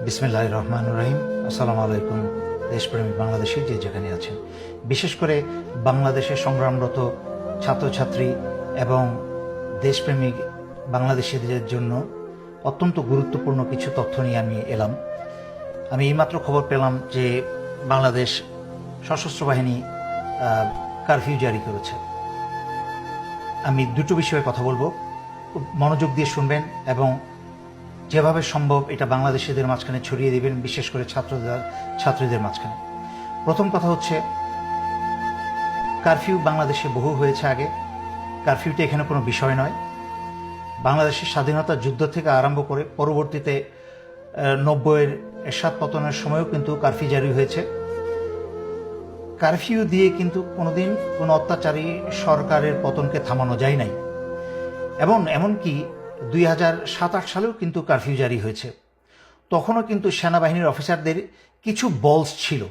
বিসমিল্লাহির রহমানির রহিম। আসসালামু আলাইকুম দেশপ্রেমিক বাংলাদেশি যে যেখানে আছেন, বিশেষ করে বাংলাদেশে সংগ্রামরত ছাত্রছাত্রী এবং দেশপ্রেমিক বাংলাদেশিদের জন্য অত্যন্ত গুরুত্বপূর্ণ কিছু তথ্য নিয়ে আমি এলাম। আমি এইমাত্র খবর পেলাম যে বাংলাদেশ সশস্ত্র বাহিনী কারফিউ জারি করেছে। আমি দুটো বিষয়ে কথা বলবো, খুব মনোযোগ দিয়ে শুনবেন এবং যেভাবে সম্ভব এটা বাংলাদেশিদের মাঝখানে ছড়িয়ে দেবেন, বিশেষ করে ছাত্রীদের মাঝখানে। প্রথম কথা হচ্ছে, কারফিউ বাংলাদেশে বহু হয়েছে আগে। কারফিউটা এখানে কোনো বিষয় নয়। বাংলাদেশের স্বাধীনতা যুদ্ধ থেকে আরম্ভ করে পরবর্তীতে 90-এর এরশাদ পতনের সময়ও কিন্তু কারফিউ জারি হয়েছে। কারফিউ দিয়ে কিন্তু কোনোদিন কোনো অত্যাচারী সরকারের পতনকে থামানো যায় নাই। এবং এমনকি 2007-8 সালেও কিন্তু কারফিউ জারি হয়েছে। তখনও কিন্তু সেনাবাহিনীর অফিসারদের কিছু বলস ছিল,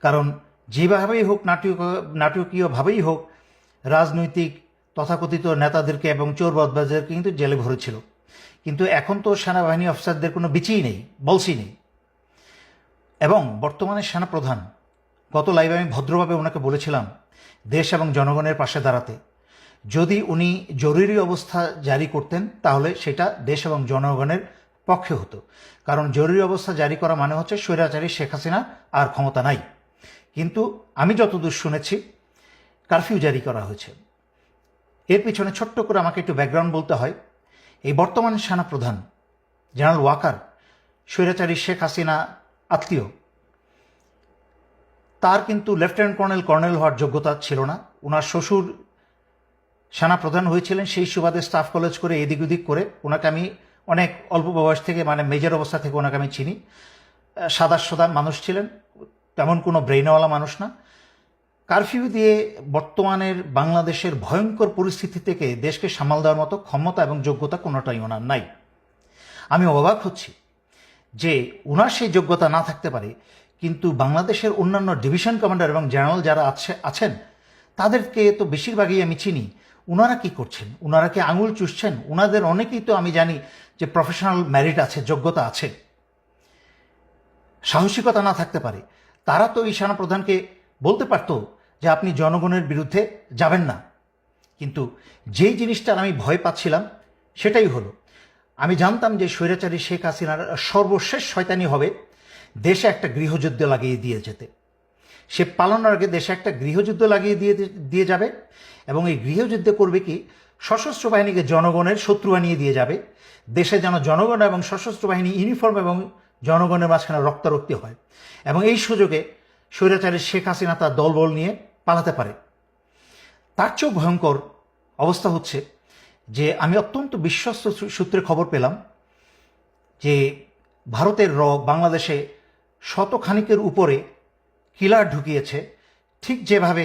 কারণ যেভাবেই হোক, নাটকীয়ভাবেই হোক, রাজনৈতিক তথাকথিত নেতাদেরকে এবং চোর বদমাশদেরকে কিন্তু জেলে ভরেছিল। কিন্তু এখন তো সেনাবাহিনী অফিসারদের কোনো বিচিই নেই, বলসই নেই। এবং বর্তমানে সেনাপ্রধান, গত লাইভে আমি ভদ্রভাবে ওনাকে বলেছিলাম দেশ এবং জনগণের পাশে দাঁড়াতে। যদি উনি জরুরি অবস্থা জারি করতেন তাহলে সেটা দেশ এবং জনগণের পক্ষে হতো, কারণ জরুরি অবস্থা জারি করা মানে হচ্ছে স্বৈরাচারী শেখ হাসিনা আর ক্ষমতা নাই। কিন্তু আমি যতদূর শুনেছি কারফিউ জারি করা হয়েছে। এর পিছনে ছোট্ট করে আমাকে একটু ব্যাকগ্রাউন্ড বলতে হয়। এই বর্তমান সেনাপ্রধান জেনারেল ওয়াকার স্বৈরাচারী শেখ হাসিনা আত্মীয়। তার কিন্তু লেফটেন্যান্ট কর্নেল হওয়ার যোগ্যতা ছিল না। ওনার শ্বশুর সেনাপ্রধান হয়েছিলেন, সেই সুবাদে স্টাফ কলেজ করে এদিক ওদিক করে ওনাকে আমি অনেক অল্প বয়স থেকে, মানে মেজর অবস্থা থেকে ওনাকে আমি চিনি। সাদা মানুষ ছিলেন, তেমন কোনো ব্রেইনওয়ালা মানুষ না। কারফিউ দিয়ে বর্তমানের বাংলাদেশের ভয়ঙ্কর পরিস্থিতি থেকে দেশকে সামাল দেওয়ার মতো ক্ষমতা এবং যোগ্যতা কোনোটাই ওনার নাই। আমি অবাক হচ্ছি যে ওনার সেই যোগ্যতা না থাকতে পারে, কিন্তু বাংলাদেশের অন্যান্য ডিভিশন কমান্ডার এবং জেনারেল যারা আছেন তাদেরকে তো বেশিরভাগই আমি চিনি। ওনারা কি করছেন? ওনারা কি আঙুল চুষছেন? ওনাদের অনেকেই তো আমি জানি যে প্রফেশনাল মেরিট আছে, যোগ্যতা আছে। সাহসিকতা না থাকতে পারে তারা তো এই সেনাপ্রধানকে বলতে পারতো যে আপনি জনগণের বিরুদ্ধে যাবেন না। কিন্তু যেই জিনিসটার আমি ভয় পাচ্ছিলাম সেটাই হলো। আমি জানতাম যে স্বৈরাচারী শেখ হাসিনার সর্বশেষ শয়তানি হবে দেশে একটা গৃহযুদ্ধ লাগিয়ে দিয়ে যেতে। সে পালানোর আগে দেশে একটা গৃহযুদ্ধ লাগিয়ে দিয়ে যাবে, এবং এই গৃহযুদ্ধে করবে কি, সশস্ত্র বাহিনীকে জনগণের শত্রু বানিয়ে দিয়ে যাবে। দেশে যেন জনগণ এবং সশস্ত্র বাহিনী ইউনিফর্ম এবং জনগণের মাঝখানে রক্তারক্তি হয়, এবং এই সুযোগে স্বৈরাচারী শেখ হাসিনা তার দলবল নিয়ে পালাতে পারে। তার চেয়েও ভয়ঙ্কর অবস্থা হচ্ছে যে আমি অত্যন্ত বিশ্বস্ত সূত্রে খবর পেলাম যে ভারতের বাংলাদেশে শতখানিকের উপরে কিলার ঢুকিয়েছে। ঠিক যেভাবে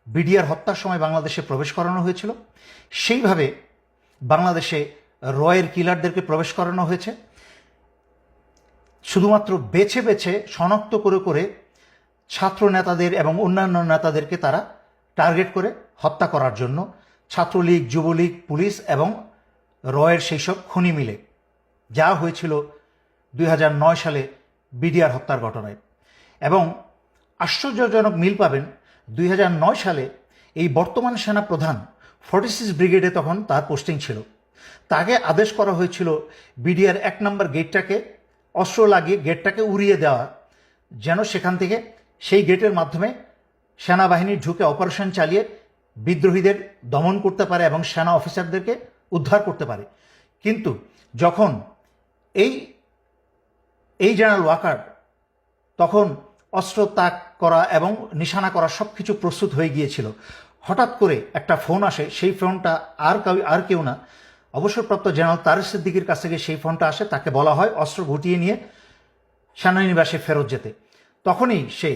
বিডিআর হত্যার সময় বাংলাদেশে প্রবেশ করানো হয়েছিল, সেইভাবে বাংলাদেশে রয়ের কিলারদেরকে প্রবেশ করানো হয়েছে। শুধুমাত্র বেছে বেছে শনাক্ত করে করে ছাত্র নেতাদের এবং অন্যান্য নেতাদেরকে তারা টার্গেট করে হত্যা করার জন্য, ছাত্রলীগ, যুবলীগ, পুলিশ এবং রয়ের সেই সব খুনি মিলে, যা হয়েছিল 2009 সালে বিডিআর হত্যার ঘটনায়। এবং আশ্চর্যজনক মিল পাবেন, 2009 সালে এই বর্তমান সেনা প্রধান 46 ব্রিগেডে তখন তার পোস্টিং ছিল। তাকে আদেশ করা হয়েছিল বিডিআর 1 নম্বর গেটটাকে অস্ত্র লাগিয়ে গেটটাকে উড়িয়ে দেওয়া, যেন সেখান থেকে সেই গেটের মাধ্যমে সেনাবাহিনী ঢুকে অপারেশন চালিয়ে বিদ্রোহীদের দমন করতে পারে এবং সেনা অফিসারদেরকে উদ্ধার করতে পারে। কিন্তু যখন এই জেনারেল ওয়াকার তখন অস্ত্র তাক করা এবং নিশানা করা সব কিছু প্রস্তুত হয়ে গিয়েছিল, হঠাৎ করে একটা ফোন আসে। সেই ফোনটা আর কেউ না, অবসরপ্রাপ্ত জেনারেল তারেক সিদ্দিকীর কাছ থেকে সেই ফোনটা আসে। তাকে বলা হয় অস্ত্র গুটিয়ে নিয়ে সেনানিবাসে ফেরত যেতে। তখনই সে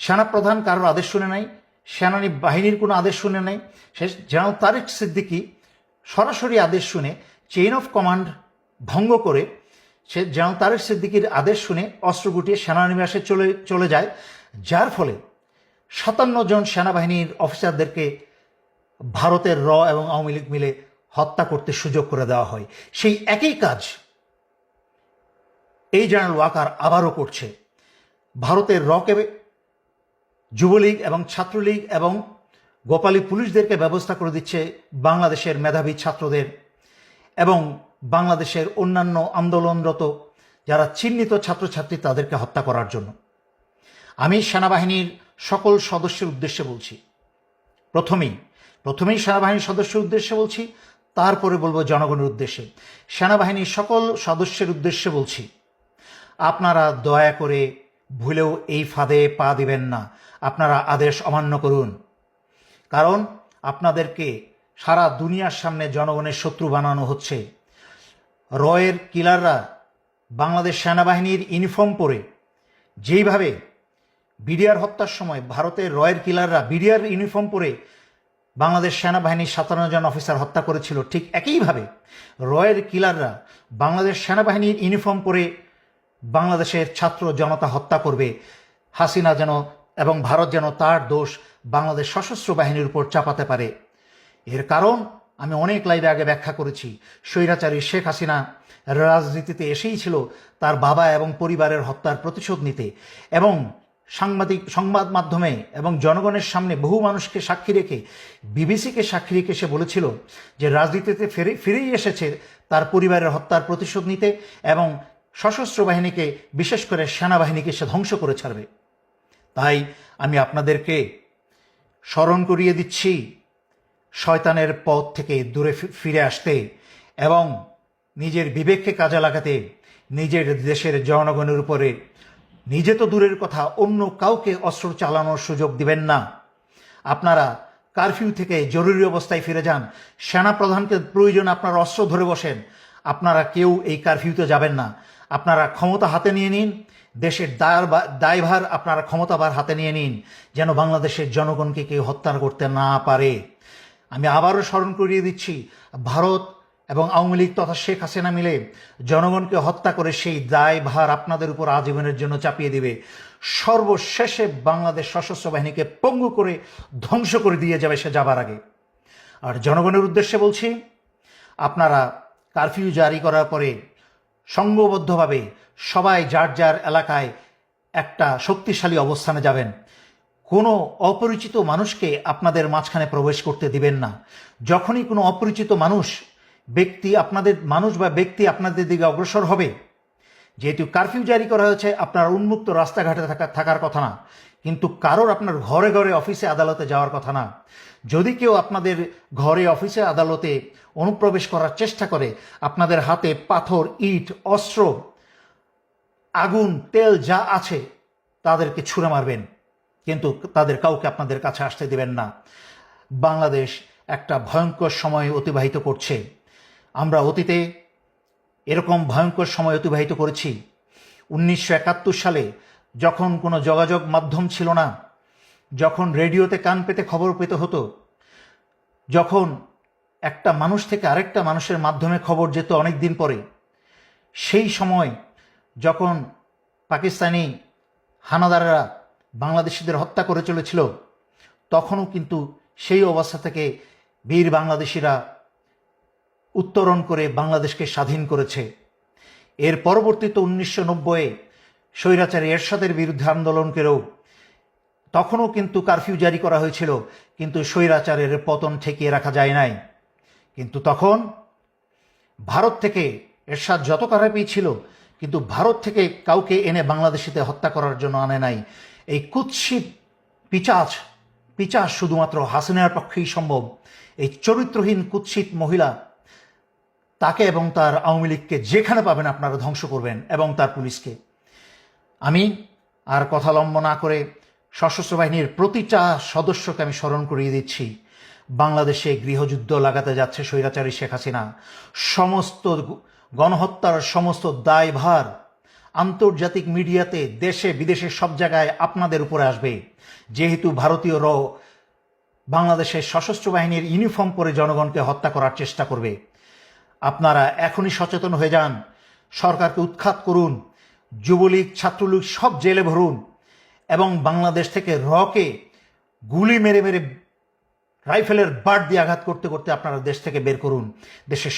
সেনাপ্রধান কারোর আদেশ শুনে নাই, সেনানী বাহিনীর কোনো আদেশ শুনে নাই। সে জেনারেল তারেক সিদ্দিকী সরাসরি আদেশ শুনে, চেইন অফ কমান্ড ভঙ্গ করে সে জেনারেল তারেক সিদ্দিকীর আদেশ শুনে অস্ত্র গুটিয়ে সেনানিবাসে চলে যায়, যার ফলে 57 জন সেনাবাহিনীর অফিসারদেরকে ভারতের এবং আওয়ামী লীগ মিলে হত্যা করতে সুযোগ করে দেওয়া হয়। সেই একই কাজ এই জেনারেল ওয়াকার আবারও করছে। ভারতের রকে যুবলীগ এবং ছাত্রলীগ এবং গোপালী পুলিশদেরকে ব্যবস্থা করে দিচ্ছে বাংলাদেশের মেধাবী ছাত্রদের এবং বাংলাদেশের অন্যান্য আন্দোলনরত যারা চিহ্নিত ছাত্রছাত্রী তাদেরকে হত্যা করার জন্য। আমি সেনাবাহিনীর সকল সদস্যের উদ্দেশ্যে বলছি, প্রথমেই সেনাবাহিনীর সদস্যের উদ্দেশ্যে বলছি, তারপরে বলবো জনগণের উদ্দেশ্যে। সেনাবাহিনীর সকল সদস্যের উদ্দেশ্যে বলছি, আপনারা দয়া করে ভুলেও এই ফাঁদে পা দিবেন না। আপনারা আদেশ অমান্য করুন, কারণ আপনাদেরকে সারা দুনিয়ার সামনে জনগণের শত্রু বানানো হচ্ছে। রয়ের কিলাররা বাংলাদেশ সেনাবাহিনীর ইউনিফর্ম পরে যেইভাবে বিডিআর হত্যার সময় ভারতের রয়ের কিলাররা বিডিআর ইউনিফর্ম পরে বাংলাদেশ সেনাবাহিনীর 57 জন অফিসার হত্যা করেছিল, ঠিক একইভাবে রয়ের কিলাররা বাংলাদেশ সেনাবাহিনীর ইউনিফর্ম পরে বাংলাদেশের ছাত্র জনতা হত্যা করবে। হাসিনা যেন এবং ভারত যেন তার দোষ বাংলাদেশ সশস্ত্র বাহিনীর উপর চাপাতে পারে। এর কারণ আমি অনেক লাইভে আগে ব্যাখ্যা করেছি। স্বৈরাচারী শেখ হাসিনা রাজনীতিতে এসেই ছিল তার বাবা এবং পরিবারের হত্যার প্রতিশোধ নিতে, এবং সংবাদ মাধ্যমে এবং জনগণের সামনে বহু মানুষকে সাক্ষী রেখে, বিবিসিকে সাক্ষী রেখে সে বলেছিল যে রাজনীতিতে ফিরেই এসেছে তার পরিবারের হত্যার প্রতিশোধ নিতে এবং সশস্ত্র বাহিনীকে, বিশেষ করে সেনাবাহিনীকে সে ধ্বংস করে ছাড়বে। তাই আমি আপনাদেরকে স্মরণ করিয়ে দিচ্ছি শয়তানের পথ থেকে দূরে ফিরে আসতে এবং নিজের বিবেককে কাজে লাগাতে, নিজের দেশের জনগণের উপরে নিজে তো দূরের কথা অন্য কাউকে অস্ত্র চালানোর সুযোগ দিবেন না। আপনারা কারফিউ থেকে জরুরি অবস্থায় ফিরে যান। সেনাপ্রধানকে প্রয়োজন আপনারা অস্ত্র ধরে বসেন। আপনারা কেউ এই কারফিউতে যাবেন না। আপনারা ক্ষমতা হাতে নিয়ে নিন, দেশের দায়ভার আপনারা ক্ষমতাভার হাতে নিয়ে নিন, যেন বাংলাদেশের জনগণকে কেউ হত্যা করতে না পারে। আমি আবারও স্মরণ করিয়ে দিচ্ছি, ভারত এবং আওয়ামী লীগ তথা শেখ হাসিনা মিলে জনগণকে হত্যা করে সেই দায়ভার আপনাদের উপর আজীবনের জন্য চাপিয়ে দিবে। সর্বশেষে বাংলাদেশ সশস্ত্র বাহিনীকে পঙ্গু করে ধ্বংস করে দিয়ে যাবে সে যাবার আগে। আর জনগণের উদ্দেশ্যে বলছি, আপনারা কারফিউ জারি করার পরে সংঘবদ্ধভাবে সবাই যার যার এলাকায় একটা শক্তিশালী অবস্থানে যাবেন। কোনো অপরিচিত মানুষকে আপনাদের মাঝখানে প্রবেশ করতে দিবেন না। যখনই কোনো অপরিচিত ব্যক্তি আপনাদের দিকে অগ্রসর হবে, যেহেতু কারফিউ জারি করা হয়েছে, আপনার উন্মুক্ত রাস্তাঘাটে থাকার কথা না, কিন্তু কারোর আপনার ঘরে ঘরে অফিসে আদালতে যাওয়ার কথা না। যদি কেউ আপনাদের ঘরে অফিসে আদালতে অনুপ্রবেশ করার চেষ্টা করে, আপনাদের হাতে পাথর, ইট, অস্ত্র, আগুন, তেল যা আছে তাদেরকে ছুঁড়ে মারবেন, কিন্তু তাদের কাউকে আপনাদের কাছে আসতে দেবেন না। বাংলাদেশ একটা ভয়ঙ্কর সময় অতিবাহিত করছে। আমরা অতীতে এরকম ভয়ঙ্কর সময় অতিবাহিত করেছি। 1971 সালে যখন কোনো যোগাযোগ মাধ্যম ছিল না, যখন রেডিওতে কান পেতে খবর পেতে হতো, যখন একটা মানুষ থেকে আরেকটা মানুষের মাধ্যমে খবর যেত অনেক দিন পরে, সেই সময় যখন পাকিস্তানি হানাদাররা বাংলাদেশিদের হত্যা করে চলেছিল, তখনও কিন্তু সেই অবস্থা থেকে বীর বাংলাদেশিরা উত্তরণ করে বাংলাদেশকে স্বাধীন করেছে। এর পরবর্তীতে 1990-এ স্বৈরাচারী এরশাদের বিরুদ্ধে আন্দোলনকেও তখনও কিন্তু কারফিউ জারি করা হয়েছিল, কিন্তু স্বৈরাচারের পতন ঠেকিয়ে রাখা যায় নাই। কিন্তু তখন ভারত থেকে এরশাদ যত কারফিউ ছিল, কিন্তু ভারত থেকে কাউকে এনে বাংলাদেশিতে হত্যা করার জন্য আনে নাই। এই কুৎসিত পিচাচ শুধুমাত্র হাসিনার পক্ষেই সম্ভব। এই চরিত্রহীন কুৎসিত মহিলা, তাকে এবং তার আওয়ামী লীগকে যেখানে পাবেন আপনারা ধ্বংস করবেন, এবং তার পুলিশকে। আমি আর কথা লম্ব না করে সশস্ত্র বাহিনীর প্রতিটা সদস্যকে আমি স্মরণ করিয়ে দিচ্ছি, বাংলাদেশে গৃহযুদ্ধ লাগাতে যাচ্ছে স্বৈরাচারী শেখ হাসিনা। সমস্ত গণহত্যার সমস্ত দায়ভার আন্তর্জাতিক মিডিয়াতে, দেশে বিদেশে সব জায়গায় আপনাদের উপরে আসবে, যেহেতু ভারতীয় বাংলাদেশের সশস্ত্র বাহিনীর ইউনিফর্ম পরে জনগণকে হত্যা করার চেষ্টা করবে। আপনারা এখনই সচেতন হয়ে যান, সরকারকে উৎখাত করুন, যুবলীগ, ছাত্রলীগ সব জেলে ভরুন, এবং বাংলাদেশ থেকে রকে গুলি মেরে মেরে রাইফেলের বাট দিয়ে আঘাত করতে করতে আপনারা দেশ থেকে বের করুন। দেশের